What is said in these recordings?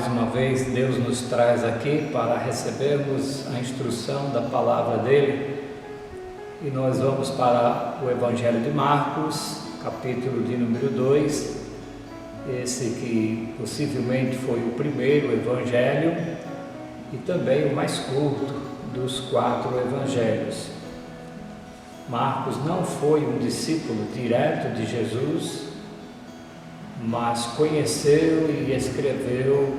mais uma vez Deus nos traz aqui para recebermos a instrução da palavra dele, e nós vamos para o Evangelho de Marcos, capítulo de número 2, esse que possivelmente foi o primeiro evangelho e também o mais curto dos 4 evangelhos. Marcos não foi um discípulo direto de Jesus, mas conheceu e escreveu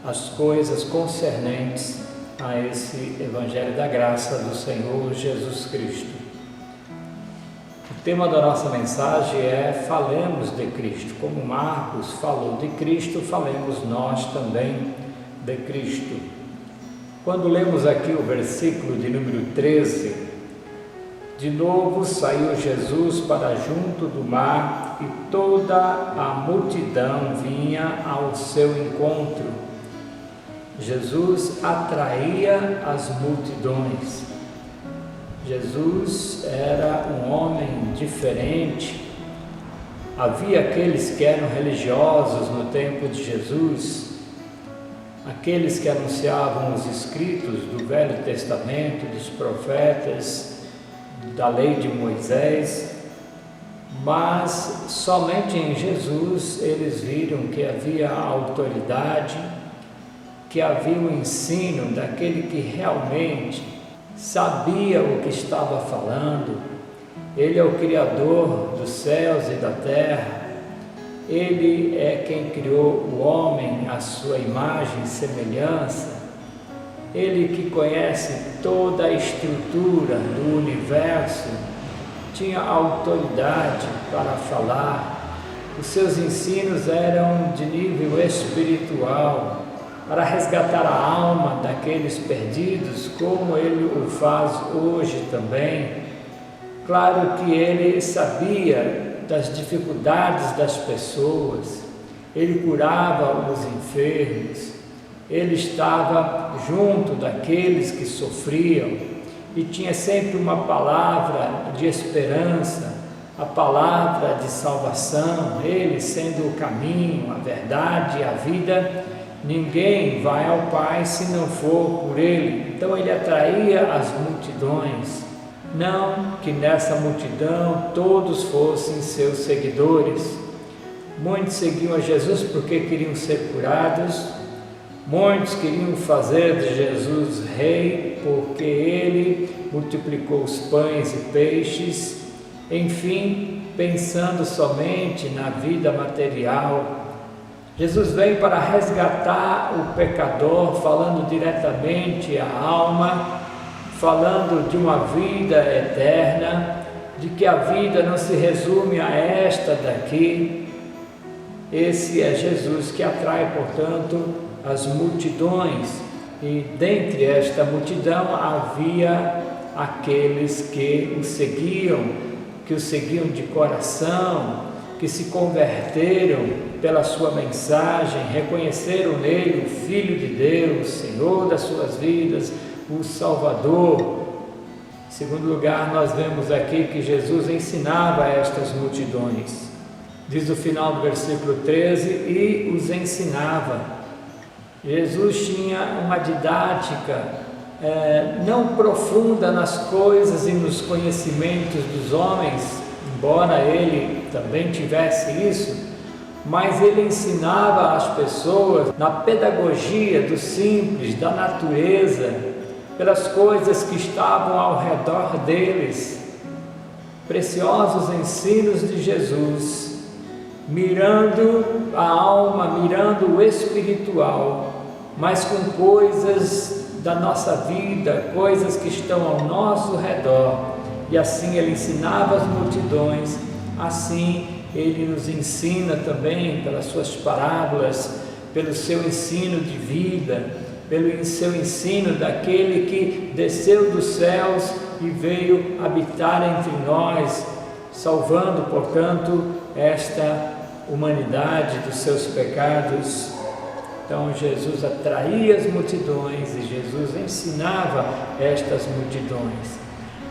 as coisas concernentes a esse Evangelho da Graça do Senhor Jesus Cristo. O tema da nossa mensagem é Falemos de Cristo. Como Marcos falou de Cristo, falemos nós também de Cristo. Quando lemos aqui o versículo de número 13, de novo saiu Jesus para junto do mar e toda a multidão vinha ao seu encontro. Jesus atraía as multidões. Jesus era um homem diferente. Havia aqueles que eram religiosos no tempo de Jesus, aqueles que anunciavam os escritos do Velho Testamento, dos profetas, da lei de Moisés, mas somente em Jesus eles viram que havia autoridade, que havia o ensino daquele que realmente sabia o que estava falando. Ele é o Criador dos céus e da terra, Ele é quem criou o homem à sua imagem e semelhança, Ele que conhece toda a estrutura do universo, tinha autoridade para falar. Os seus ensinos eram de nível espiritual, para resgatar a alma daqueles perdidos, como Ele o faz hoje também. Claro que Ele sabia das dificuldades das pessoas, Ele curava os enfermos, Ele estava junto daqueles que sofriam e tinha sempre uma palavra de esperança, a palavra de salvação. Ele sendo o caminho, a verdade e a vida, ninguém vai ao Pai se não for por Ele. Então Ele atraía as multidões, não que nessa multidão todos fossem seus seguidores. Muitos seguiam a Jesus porque queriam ser curados, muitos queriam fazer de Jesus rei, porque Ele multiplicou os pães e peixes, enfim, pensando somente na vida material. Jesus vem para resgatar o pecador, falando diretamente à alma, falando de uma vida eterna, de que a vida não se resume a esta daqui. Esse é Jesus que atrai, portanto, as multidões, e dentre esta multidão havia aqueles que o seguiam de coração, que se converteram pela sua mensagem, reconheceram nele o Filho de Deus, Senhor das suas vidas, o Salvador. Em segundo lugar, nós vemos aqui que Jesus ensinava a estas multidões. Diz o final do versículo 13, e os ensinava. Jesus tinha uma didática não profunda nas coisas e nos conhecimentos dos homens, embora ele também tivesse isso, mas ele ensinava as pessoas na pedagogia do simples, da natureza, pelas coisas que estavam ao redor deles. Preciosos ensinos de Jesus, mirando a alma, mirando o espiritual, mas com coisas da nossa vida, coisas que estão ao nosso redor. E assim ele ensinava as multidões, assim ele nos ensina também pelas suas parábolas, pelo seu ensino de vida, pelo seu ensino daquele que desceu dos céus e veio habitar entre nós, salvando, portanto, esta humanidade dos seus pecados. Então Jesus atraía as multidões e Jesus ensinava estas multidões.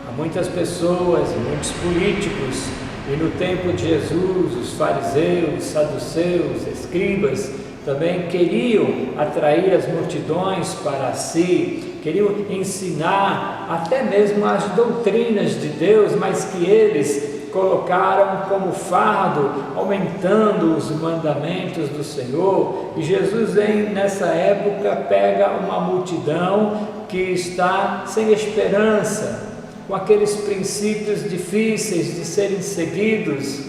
Há muitas pessoas, muitos políticos, e no tempo de Jesus, os fariseus, saduceus, escribas, também queriam atrair as multidões para si, queriam ensinar até mesmo as doutrinas de Deus, mas que eles colocaram como fardo, aumentando os mandamentos do Senhor. E Jesus nessa época pega uma multidão que está sem esperança, com aqueles princípios difíceis de serem seguidos,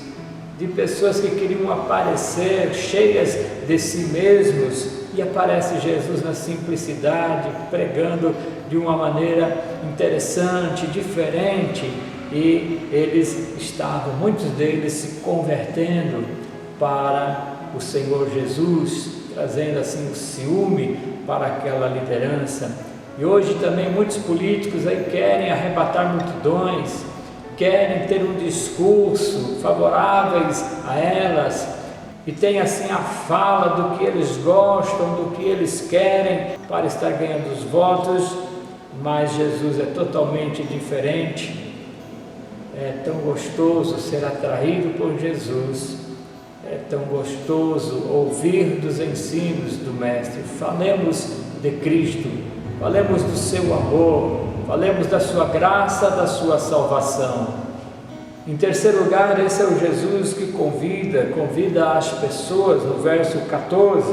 de pessoas que queriam aparecer cheias de si mesmos, e aparece Jesus na simplicidade, pregando de uma maneira interessante, diferente, e muitos deles se convertendo para o Senhor Jesus, trazendo assim o ciúme para aquela liderança. E hoje também muitos políticos aí querem arrebatar multidões, querem ter um discurso favoráveis a elas, e tem assim a fala do que eles gostam, do que eles querem para estar ganhando os votos, mas Jesus é totalmente diferente. É tão gostoso ser atraído por Jesus, é tão gostoso ouvir dos ensinos do Mestre. Falemos de Cristo, falemos do seu amor, falemos da sua graça, da sua salvação. Em terceiro lugar, esse é o Jesus que convida as pessoas. No verso 14,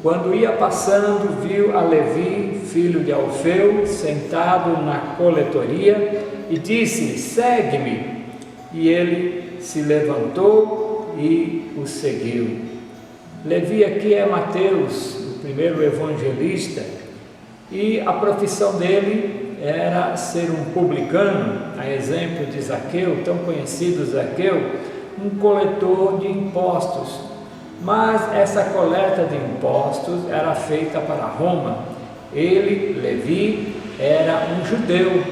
quando ia passando, viu a Levi, filho de Alfeu, sentado na coletoria, e disse: segue-me. E ele se levantou e o seguiu. Levi aqui é Mateus, o primeiro evangelista, e a profissão dele era ser um publicano, a exemplo de Zaqueu, tão conhecido Zaqueu, um coletor de impostos. Mas essa coleta de impostos era feita para Roma. Ele, Levi, era um judeu,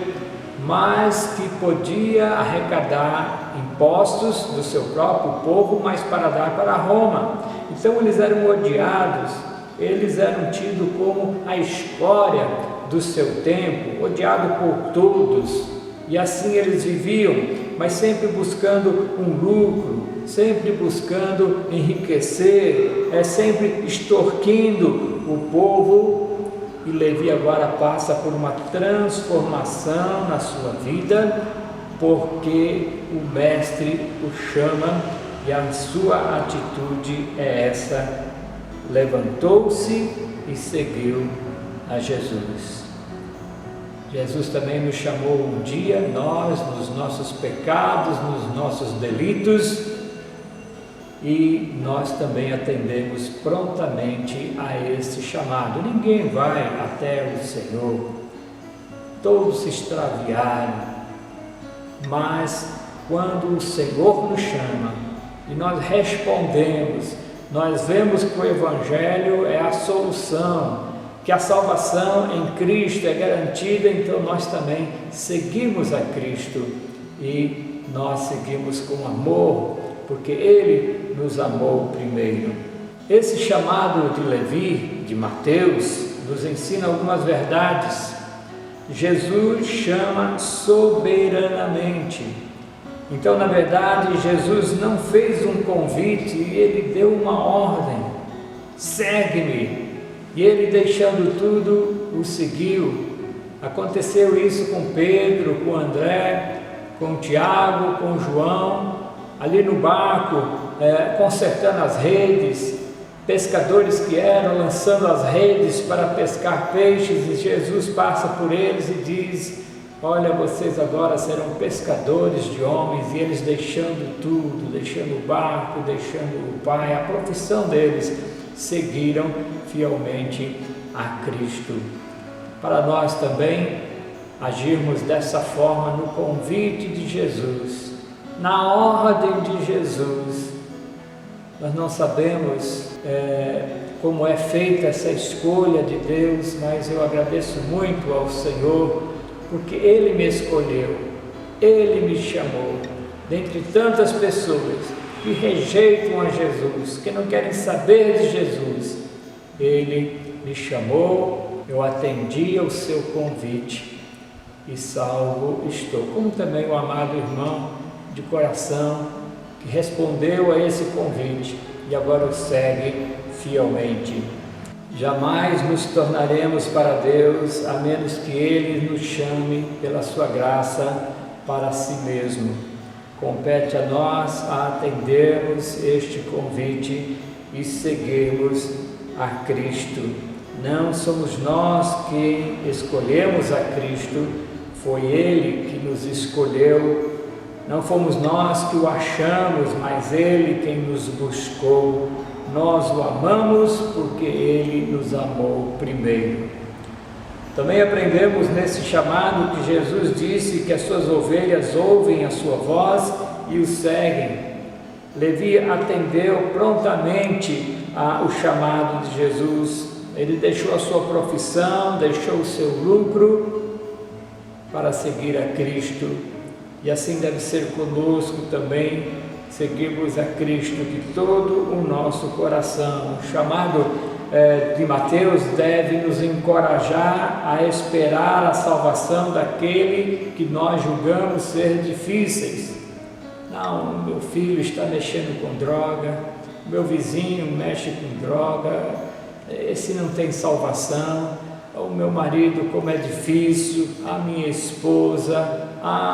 mas que podia arrecadar impostos do seu próprio povo, mas para dar para Roma. Então eles eram odiados, eles eram tidos como a escória do seu tempo, odiado por todos, e assim eles viviam, mas sempre buscando um lucro, sempre buscando enriquecer, sempre extorquindo o povo. E Levi agora passa por uma transformação na sua vida, porque o Mestre o chama, e a sua atitude é essa: levantou-se e seguiu a Jesus. Jesus também nos chamou um dia, nós, nos nossos pecados, nos nossos delitos, e nós também atendemos prontamente a esse chamado. Ninguém vai até o Senhor, todos se extraviaram, mas quando o Senhor nos chama e nós respondemos, nós vemos que o Evangelho é a solução, que a salvação em Cristo é garantida, então nós também seguimos a Cristo, e nós seguimos com amor, porque Ele nos amou primeiro. Esse chamado de Levi, de Mateus, nos ensina algumas verdades. Jesus chama soberanamente. Então, na verdade, Jesus não fez um convite, Ele deu uma ordem: segue-me. E ele, deixando tudo, o seguiu. Aconteceu isso com Pedro, com André, com Tiago, com João, ali no barco, consertando as redes, pescadores que eram, lançando as redes para pescar peixes, e Jesus passa por eles e diz: olha, vocês agora serão pescadores de homens. E eles, deixando tudo, deixando o barco, deixando o Pai, a profissão deles, seguiram fielmente a Cristo. Para nós também agirmos dessa forma no convite de Jesus, na ordem de Jesus. Nós não sabemos como é feita essa escolha de Deus, mas eu agradeço muito ao Senhor, porque Ele me escolheu, Ele me chamou, dentre tantas pessoas que rejeitam a Jesus, que não querem saber de Jesus. Ele me chamou, eu atendi ao seu convite e salvo estou. Como também o amado irmão de coração que respondeu a esse convite e agora o segue fielmente. Jamais nos tornaremos para Deus a menos que Ele nos chame pela sua graça para si mesmo. Compete a nós a atendermos este convite e seguirmos a Cristo. Não somos nós que escolhemos a Cristo, foi Ele que nos escolheu. Não fomos nós que o achamos, mas Ele quem nos buscou. Nós o amamos porque Ele nos amou primeiro. Também aprendemos nesse chamado que Jesus disse que as suas ovelhas ouvem a sua voz e o seguem. Levi atendeu prontamente ao chamado de Jesus. Ele deixou a sua profissão, deixou o seu lucro para seguir a Cristo. E assim deve ser conosco também, seguirmos a Cristo de todo o nosso coração. O chamado de Mateus deve nos encorajar a esperar a salvação daquele que nós julgamos ser difíceis. Não, meu filho está mexendo com droga, meu vizinho mexe com droga, esse não tem salvação, o meu marido como é difícil, a minha esposa,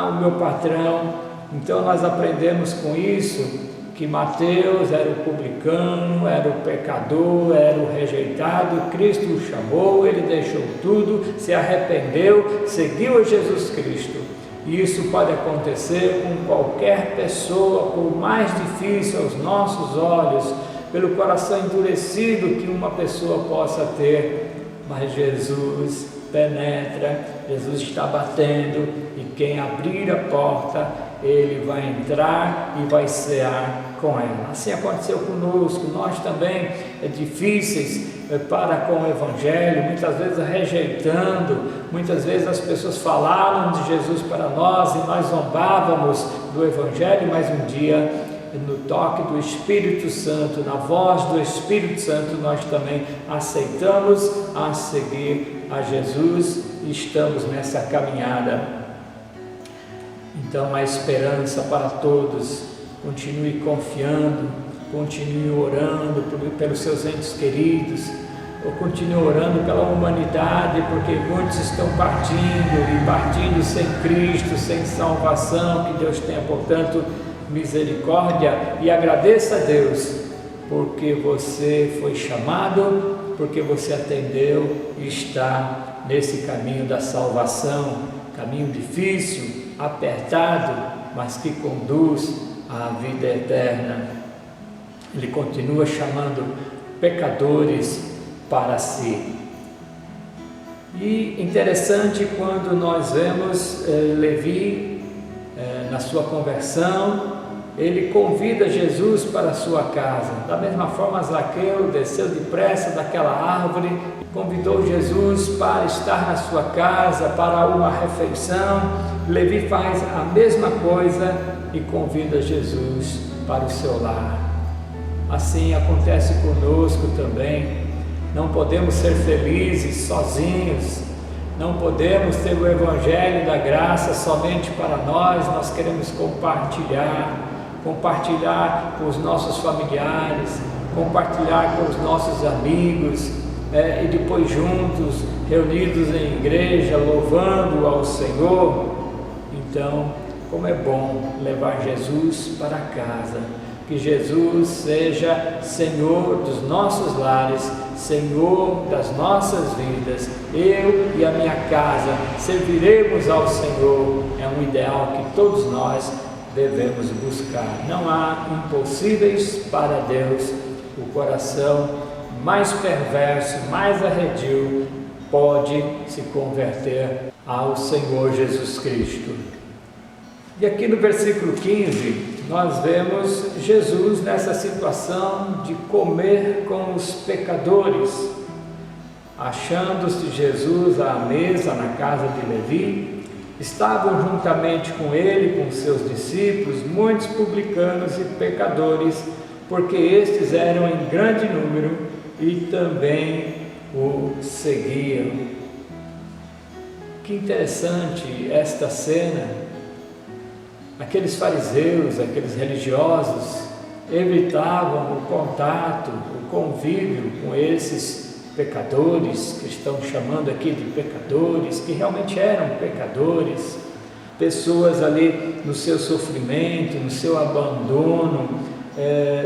o meu patrão. Então nós aprendemos com isso que Mateus era o publicano, era o pecador, era o rejeitado. Cristo o chamou, ele deixou tudo, se arrependeu, seguiu a Jesus Cristo. E isso pode acontecer com qualquer pessoa, por mais difícil aos nossos olhos, pelo coração endurecido que uma pessoa possa ter, mas Jesus penetra, Jesus está batendo, e quem abrir a porta, Ele vai entrar e vai cear com ela. Assim aconteceu conosco. Nós também difíceis para com o Evangelho, muitas vezes rejeitando, muitas vezes as pessoas falaram de Jesus para nós e nós zombávamos do Evangelho, mas um dia, no toque do Espírito Santo, na voz do Espírito Santo, nós também aceitamos a seguir a Jesus e estamos nessa caminhada. Então, a esperança para todos. Continue confiando, continue orando pelos seus entes queridos, ou continue orando pela humanidade, porque muitos estão partindo sem Cristo, sem salvação. Que Deus tenha, portanto, misericórdia, e agradeça a Deus, porque você foi chamado, porque você atendeu e está nesse caminho da salvação, caminho difícil, apertado, mas que conduz à vida eterna. Ele continua chamando pecadores para si. E interessante quando nós vemos Levi na sua conversão, ele convida Jesus para a sua casa. Da mesma forma, Zaqueu desceu depressa daquela árvore, convidou Jesus para estar na sua casa, para uma refeição. Levi faz a mesma coisa e convida Jesus para o seu lar. Assim acontece conosco também. Não podemos ser felizes sozinhos, não podemos ter o Evangelho da graça somente para nós queremos compartilhar com os nossos familiares, compartilhar com os nossos amigos, e depois juntos, reunidos em igreja, louvando ao Senhor. Então, como é bom levar Jesus para casa, que Jesus seja Senhor dos nossos lares, Senhor das nossas vidas. Eu e a minha casa serviremos ao Senhor, é um ideal que todos nós devemos buscar. Não há impossíveis para Deus. O coração mais perverso, mais arredio, pode se converter ao Senhor Jesus Cristo. E aqui no versículo 15, nós vemos Jesus nessa situação de comer com os pecadores. Achando-se Jesus à mesa na casa de Levi, estavam juntamente com ele, com seus discípulos, muitos publicanos e pecadores, porque estes eram em grande número e também o seguiam. Que interessante esta cena. Aqueles fariseus, aqueles religiosos, evitavam o contato, o convívio com esses pecadores, que estão chamando aqui de pecadores, que realmente eram pecadores, pessoas ali no seu sofrimento, no seu abandono,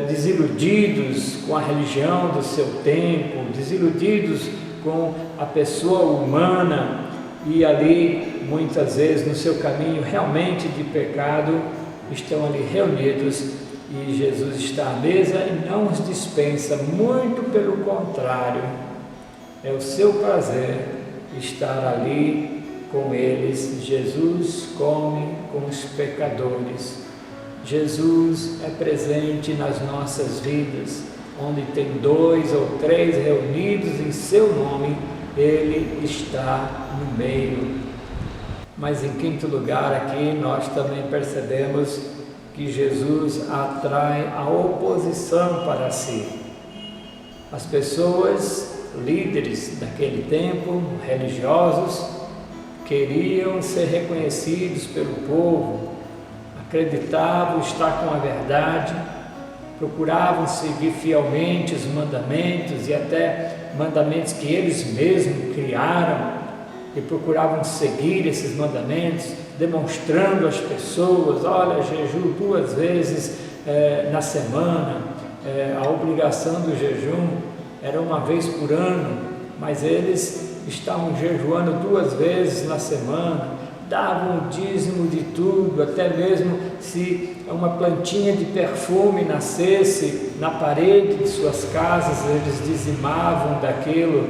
desiludidos com a religião do seu tempo, desiludidos com a pessoa humana, e ali muitas vezes no seu caminho realmente de pecado estão ali reunidos, e Jesus está à mesa e não os dispensa, muito pelo contrário, é o seu prazer estar ali com eles. Jesus come com os pecadores. Jesus é presente nas nossas vidas, onde tem 2 ou 3 reunidos em seu nome, Ele está no meio. Mas em quinto lugar aqui nós também percebemos que Jesus atrai a oposição para si. As pessoas, líderes daquele tempo, religiosos, queriam ser reconhecidos pelo povo, acreditavam estar com a verdade, procuravam seguir fielmente os mandamentos e até mandamentos que eles mesmos criaram, e procuravam seguir esses mandamentos, demonstrando às pessoas: olha, jejuo 2 vezes na semana. A obrigação do jejum era 1 vez por ano, mas eles estavam jejuando 2 vezes na semana, davam o dízimo de tudo, até mesmo se uma plantinha de perfume nascesse na parede de suas casas, eles dizimavam daquilo,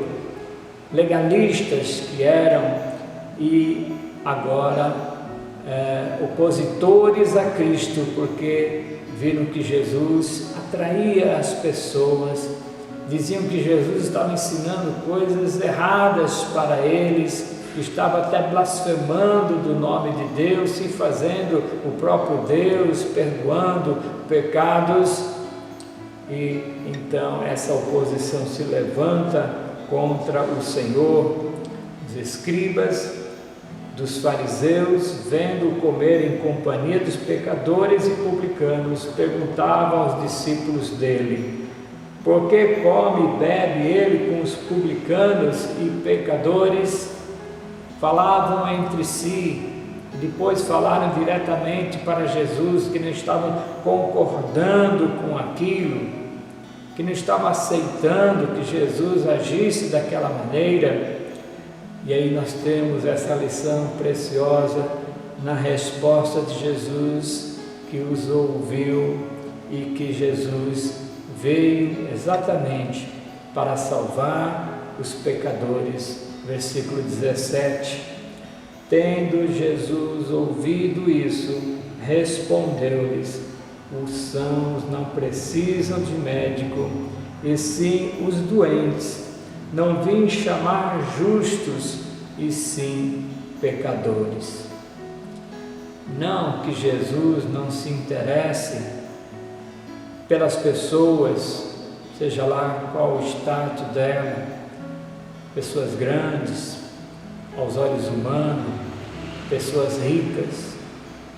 legalistas que eram. E agora opositores a Cristo, porque viram que Jesus atraía as pessoas, diziam que Jesus estava ensinando coisas erradas para eles, estava até blasfemando do nome de Deus, se fazendo o próprio Deus, perdoando pecados. E então essa oposição se levanta contra o Senhor. Os escribas dos fariseus, vendo comer em companhia dos pecadores e publicanos, perguntavam aos discípulos dele: por que come e bebe ele com os publicanos e pecadores? Falavam entre si, depois falaram diretamente para Jesus, que não estavam concordando com aquilo, que não estavam aceitando que Jesus agisse daquela maneira. E aí nós temos essa lição preciosa na resposta de Jesus, que os ouviu e que Jesus veio exatamente para salvar os pecadores. Versículo 17: tendo Jesus ouvido isso, respondeu-lhes: os sãos não precisam de médico, e sim os doentes. Não vim chamar justos, e sim pecadores. Não que Jesus não se interesse pelas pessoas, seja lá qual o status dela, pessoas grandes aos olhos humanos, pessoas ricas.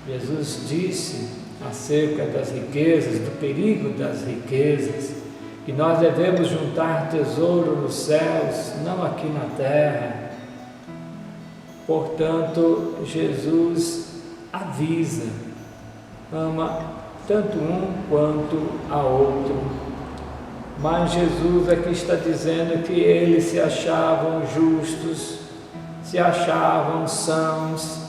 Jesus disse acerca das riquezas, do perigo das riquezas, que nós devemos juntar tesouro nos céus, não aqui na terra. Portanto, Jesus avisa, ama tanto um quanto a outro. Mas Jesus aqui está dizendo que eles se achavam justos, se achavam sãos,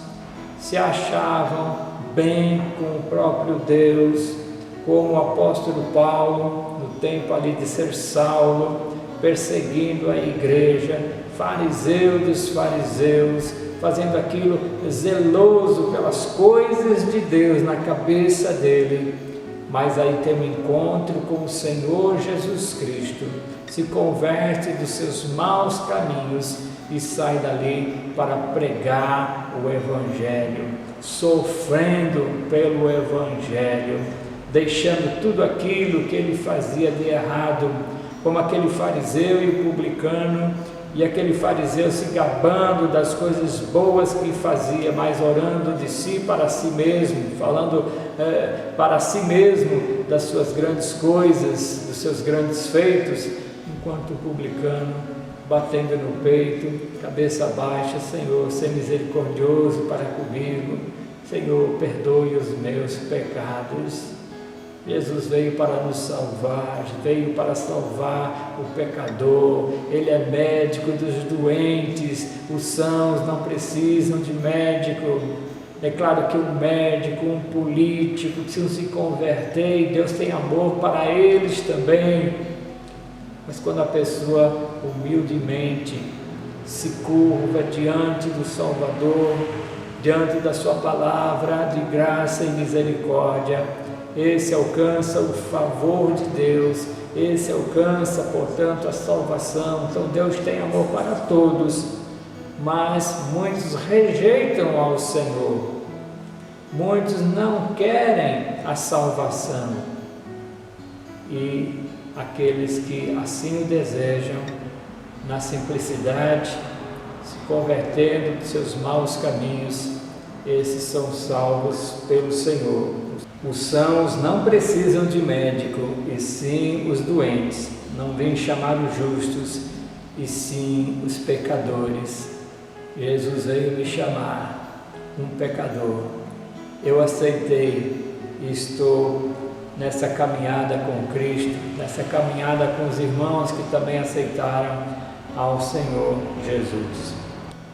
se achavam bem com o próprio Deus, como o apóstolo Paulo, no tempo ali de ser Saulo, perseguindo a igreja, fariseu dos fariseus, fazendo aquilo zeloso pelas coisas de Deus na cabeça dele. Mas aí tem um encontro com o Senhor Jesus Cristo, se converte dos seus maus caminhos e sai dali para pregar o Evangelho, sofrendo pelo Evangelho, deixando tudo aquilo que ele fazia de errado, como aquele fariseu e publicano e aquele fariseu se gabando das coisas boas que fazia, mas orando de si para si mesmo, falando para si mesmo das suas grandes coisas, dos seus grandes feitos, enquanto o publicano, batendo no peito, cabeça baixa: Senhor, seja misericordioso para comigo, Senhor, perdoe os meus pecados. Jesus veio para nos salvar, veio para salvar o pecador. Ele é médico dos doentes, os sãos não precisam de médico. É claro que um médico, um político, precisam se converter, e Deus tem amor para eles também. Mas quando a pessoa humildemente se curva diante do Salvador, diante da sua palavra de graça e misericórdia, esse alcança o favor de Deus, esse alcança, portanto, a salvação. Então Deus tem amor para todos, mas muitos rejeitam ao Senhor, muitos não querem a salvação, e aqueles que assim o desejam, na simplicidade, se convertendo de seus maus caminhos, esses são salvos pelo Senhor. Os sãos não precisam de médico, e sim os doentes. Não vem chamar os justos, e sim os pecadores. Jesus veio me chamar, um pecador. Eu aceitei e estou nessa caminhada com Cristo, nessa caminhada com os irmãos que também aceitaram ao Senhor Jesus.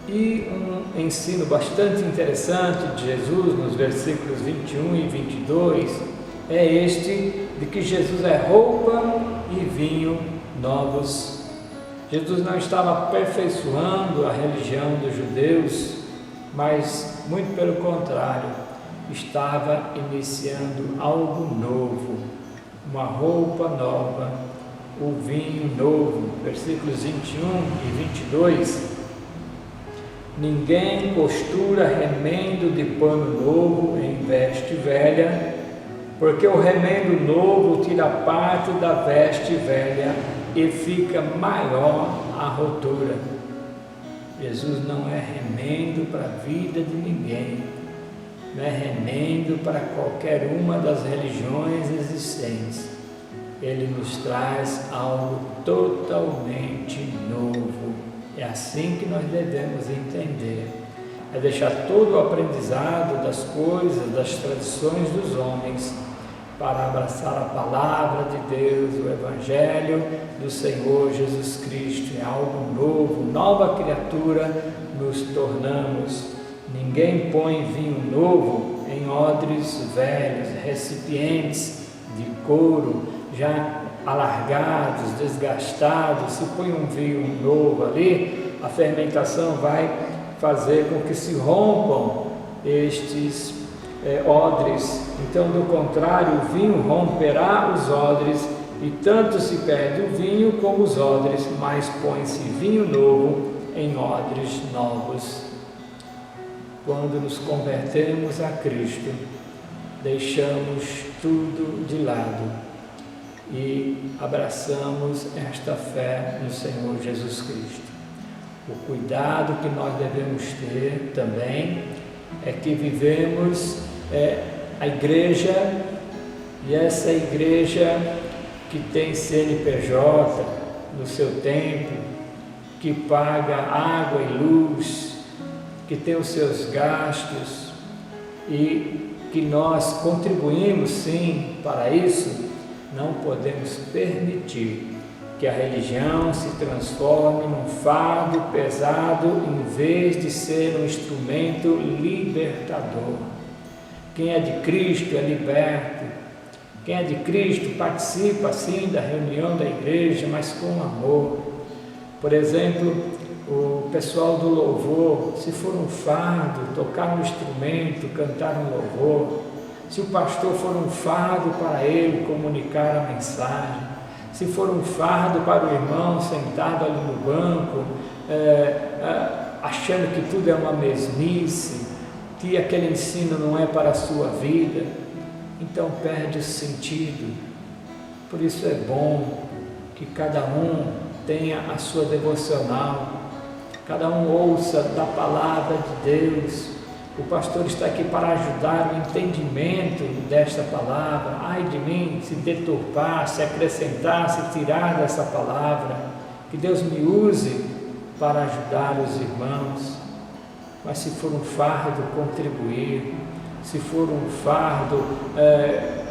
E um ensino bastante interessante de Jesus nos versículos 21 e 22 é este, de que Jesus é roupa e vinho novos. Jesus não estava aperfeiçoando a religião dos judeus, mas muito pelo contrário, estava iniciando algo novo, uma roupa nova, o vinho novo. Versículos 21 e 22: ninguém costura remendo de pano novo em veste velha, porque o remendo novo tira parte da veste velha e fica maior a rotura. Jesus não é remendo para a vida de ninguém, não é remendo para qualquer uma das religiões existentes. Ele nos traz algo totalmente novo. É assim que nós devemos entender. É deixar todo o aprendizado das coisas, das tradições dos homens, para abraçar a palavra de Deus, o Evangelho do Senhor Jesus Cristo. É algo novo, nova criatura nos tornamos. Ninguém põe vinho novo em odres velhos, recipientes de couro já alargados, desgastados. Se põe um vinho novo ali, a fermentação vai fazer com que se rompam estes odres. Então, do contrário, o vinho romperá os odres, e tanto se perde o vinho como os odres, mas põe-se vinho novo em odres novos. Quando nos convertemos a Cristo, deixamos tudo de lado e abraçamos esta fé no Senhor Jesus Cristo. O cuidado que nós devemos ter também é que vivemos a igreja, e essa igreja que tem CNPJ no seu templo, que paga água e luz, que tem os seus gastos, e que nós contribuímos sim para isso. Não podemos permitir que a religião se transforme num fardo pesado em vez de ser um instrumento libertador. Quem é de Cristo é liberto. Quem é de Cristo participa sim da reunião da igreja, mas com amor. Por exemplo, o pessoal do louvor, se for um fardo, tocar um instrumento, cantar um louvor, se o pastor for um fardo para ele comunicar a mensagem, se for um fardo para o irmão sentado ali no banco, achando que tudo é uma mesmice, que aquele ensino não é para a sua vida, então perde o sentido. Por isso é bom que cada um tenha a sua devocional, cada um ouça da palavra de Deus. O pastor está aqui para ajudar o entendimento desta palavra. Ai de mim se deturpar, se acrescentar, se tirar dessa palavra. Que Deus me use para ajudar os irmãos. Mas se for um fardo, contribuir. Se for um fardo,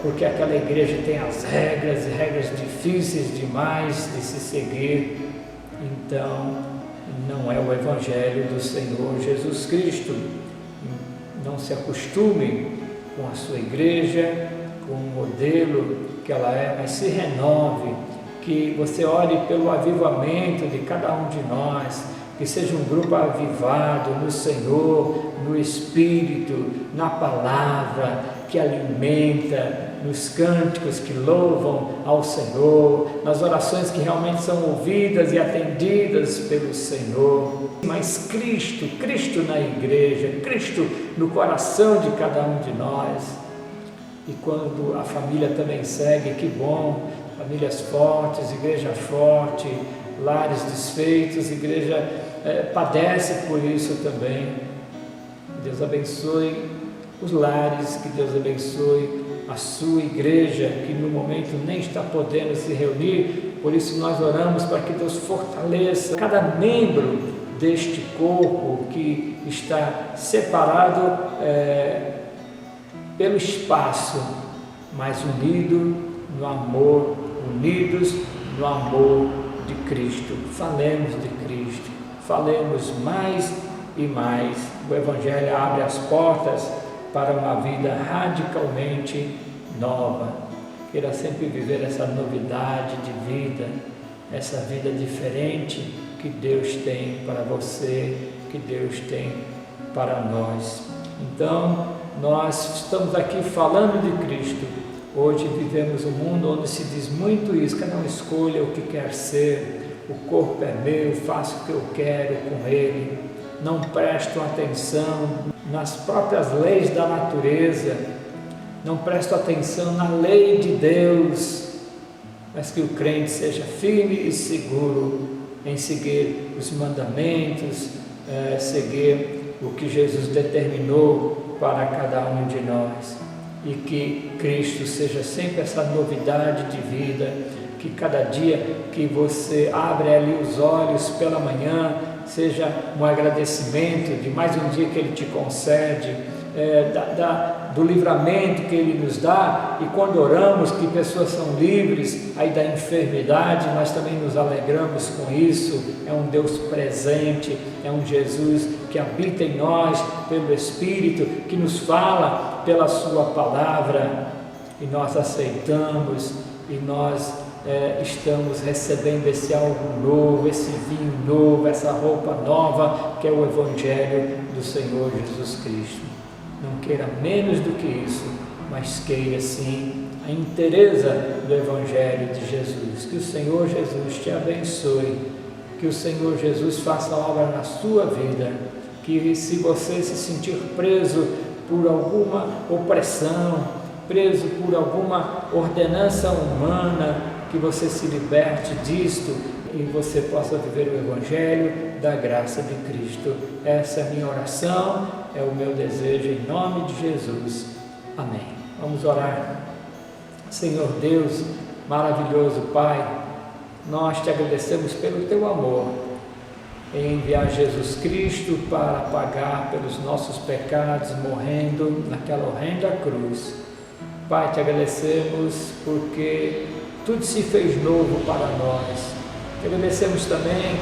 porque aquela igreja tem as regras, e regras difíceis demais de se seguir, então não é o Evangelho do Senhor Jesus Cristo. Não se acostume com a sua igreja, com o modelo que ela é, mas se renove, que você ore pelo avivamento de cada um de nós, que seja um grupo avivado no Senhor, no Espírito, na palavra, que alimenta, nos cânticos que louvam ao Senhor, nas orações que realmente são ouvidas e atendidas pelo Senhor. Mas Cristo na igreja, Cristo no coração de cada um de nós. E quando a família também segue, que bom, famílias fortes, igreja forte, lares desfeitos, igreja padece por isso também. Deus abençoe os lares, que Deus abençoe a sua igreja, que no momento nem está podendo se reunir, por isso nós oramos para que Deus fortaleça cada membro deste corpo que está separado pelo espaço, mas unido no amor, unidos no amor de Cristo. Falemos de Cristo, falemos mais e mais. O Evangelho abre as portas para uma vida radicalmente nova. Queira sempre viver essa novidade de vida, essa vida diferente que Deus tem para você, que Deus tem para nós. Então, nós estamos aqui falando de Cristo. Hoje vivemos um mundo onde se diz muito isso, cada um escolha o que quer ser, o corpo é meu, faço o que eu quero com ele. Não prestam atenção nas próprias leis da natureza, não prestam atenção na lei de Deus, mas que o crente seja firme e seguro em seguir os mandamentos, seguir o que Jesus determinou para cada um de nós, e que Cristo seja sempre essa novidade de vida, que cada dia que você abre ali os olhos pela manhã, seja um agradecimento de mais um dia que Ele te concede, do livramento que Ele nos dá. E quando oramos que pessoas são livres aí da enfermidade, nós também nos alegramos com isso. É um Deus presente, é um Jesus que habita em nós pelo Espírito, que nos fala pela sua palavra, e nós aceitamos, e nós estamos recebendo esse algo novo, esse vinho novo, essa roupa nova, que é o Evangelho do Senhor Jesus Cristo. Não queira menos do que isso, mas queira sim a inteireza do Evangelho de Jesus. Que o Senhor Jesus te abençoe, que o Senhor Jesus faça obra na sua vida, que se você se sentir preso por alguma opressão, preso por alguma ordenança humana, que você se liberte disto e você possa viver o Evangelho da graça de Cristo. Essa é a minha oração, é o meu desejo em nome de Jesus. Amém. Vamos orar. Senhor Deus, maravilhoso Pai, nós te agradecemos pelo teu amor em enviar Jesus Cristo para pagar pelos nossos pecados, morrendo naquela horrenda cruz. Pai, te agradecemos porque tudo se fez novo para nós. Te agradecemos também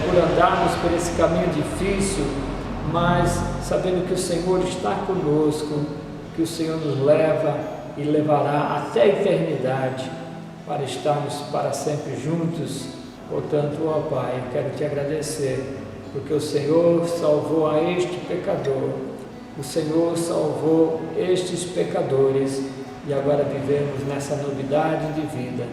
por andarmos por esse caminho difícil, mas sabendo que o Senhor está conosco, que o Senhor nos leva e levará até a eternidade para estarmos para sempre juntos. Portanto, ó Pai, eu quero te agradecer, porque o Senhor salvou a este pecador, o Senhor salvou estes pecadores, e agora vivemos nessa novidade de vida,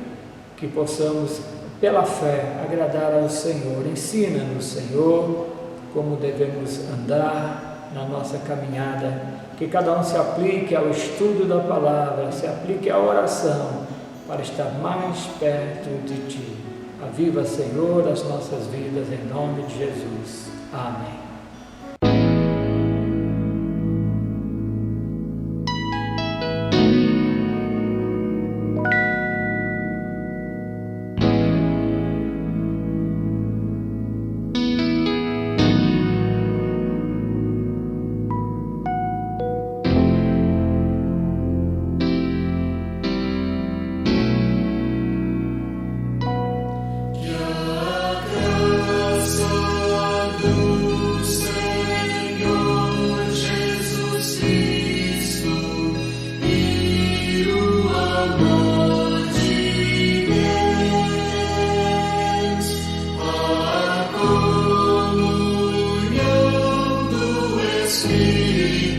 que possamos, pela fé, agradar ao Senhor. Ensina-nos, Senhor, como devemos andar na nossa caminhada, que cada um se aplique ao estudo da palavra, se aplique à oração, para estar mais perto de Ti. Aviva, Senhor, as nossas vidas, em nome de Jesus. Amém. Espírito.